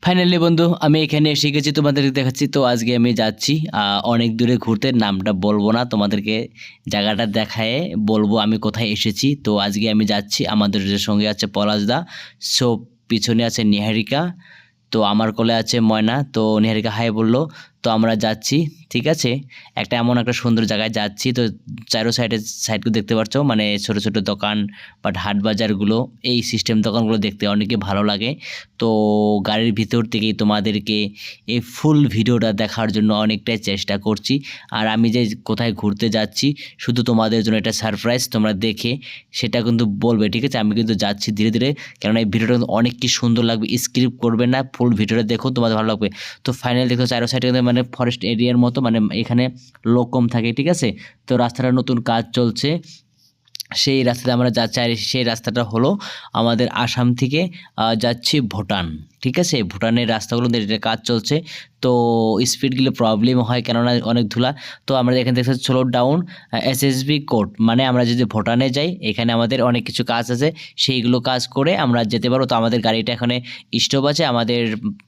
Finally বন্ধু আমি এখানে এসে গেছি, তোমাদেরকে দেখাচ্ছি। তো আজকে আমি যাচ্ছি অনেক দূরে ঘুরতে, নামটা বলবো না তোমাদেরকে, জায়গাটা দেখায় বলবো আমি কোথায় এসেছি। তো আজকে আমি যাচ্ছি, আমাদের সঙ্গে আছে পলাশদা, সো পিছনে আছে নিহারিকা, তো আমার কোলে আছে ময়না। তো নিহারিকা হাই বললো, তো আমরা যাচ্ছি। ঠিক আছে, একটা এমন একটা সুন্দর জায়গায় যাচ্ছি। তো চারো সাইডগুলো দেখতে পাচ্ছ, মানে ছোট ছোট দোকান বাট হাট বাজারগুলো, এই সিস্টেম দোকানগুলো দেখতে অনেকে ভালো লাগে। তো গাড়ির ভিতর থেকেই তোমাদেরকে এই ফুল ভিডিওটা দেখার জন্য অনেকটাই চেষ্টা করছি। আর আমি যে কোথায় ঘুরতে যাচ্ছি শুধু তোমাদের জন্য এটা সারপ্রাইজ, তোমরা দেখে সেটা কিন্তু বলবে। ঠিক আছে, আমি কিন্তু যাচ্ছি ধীরে ধীরে, কেননা এই ভিডিওটা কিন্তু অনেক কি সুন্দর লাগবে, স্কিপ করবে না, ফুল ভিডিওটা দেখো, তোমাদের ভালো লাগবে। তো ফাইনালি দেখো চারো সাইডে মানে ফরেস্ট এরিয়ার মতো, মানে এখানে লোক কম থাকে। ঠিক আছে, তো রাস্তাটা নতুন কাজ চলছে, সেই রাস্তাতে আমরা যাচ্ছি। আর সেই রাস্তাটা হলো আমাদের আসাম থেকে যাচ্ছি ভুটান। ঠিক আছে, ভুটানের রাস্তাগুলো কাজ চলছে, তো স্পিডগুলো প্রবলেম হয়, কেননা অনেক ধুলা। তো আমরা এখানে দেখতে স্লো ডাউন এসএসবি কোড, মানে আমরা যদি ভুটানে যাই এখানে আমাদের অনেক কিছু কাজ আছে, সেইগুলো কাজ করে আমরা যেতে পারবো। তো আমাদের গাড়িটা এখানে স্টপ আছে, আমাদের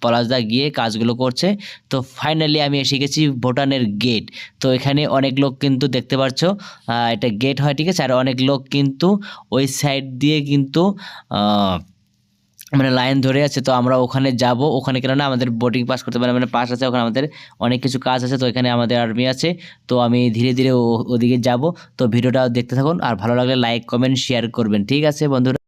পলাশদা গিয়ে কাজগুলো করছে। তো ফাইনালি আমি এসে গেছি ভুটানের গেট। তো এখানে অনেক লোক কিন্তু দেখতে পাচ্ছ, এটা গেট হয়। ঠিক আছে, আর অনেক লোক কিন্তু ওই সাইড দিয়ে কিন্তু মানে লাইন ধরে আছে। তো আমরা ওখানে যাব, ওখানে কেননা আমাদের বোর্ডিং পাস করতে পারে, মানে পাস আছে, ওখানে আমাদের অনেক কিছু কাজ আছে। তো এখানে আমাদের আর্মি আছে, তো আমি ধীরে ধীরে ওদিকে যাব। তো ভিডিওটা দেখতে থাকুন, আর ভালো লাগলে লাইক কমেন্ট শেয়ার করবেন। ঠিক আছে বন্ধুরা।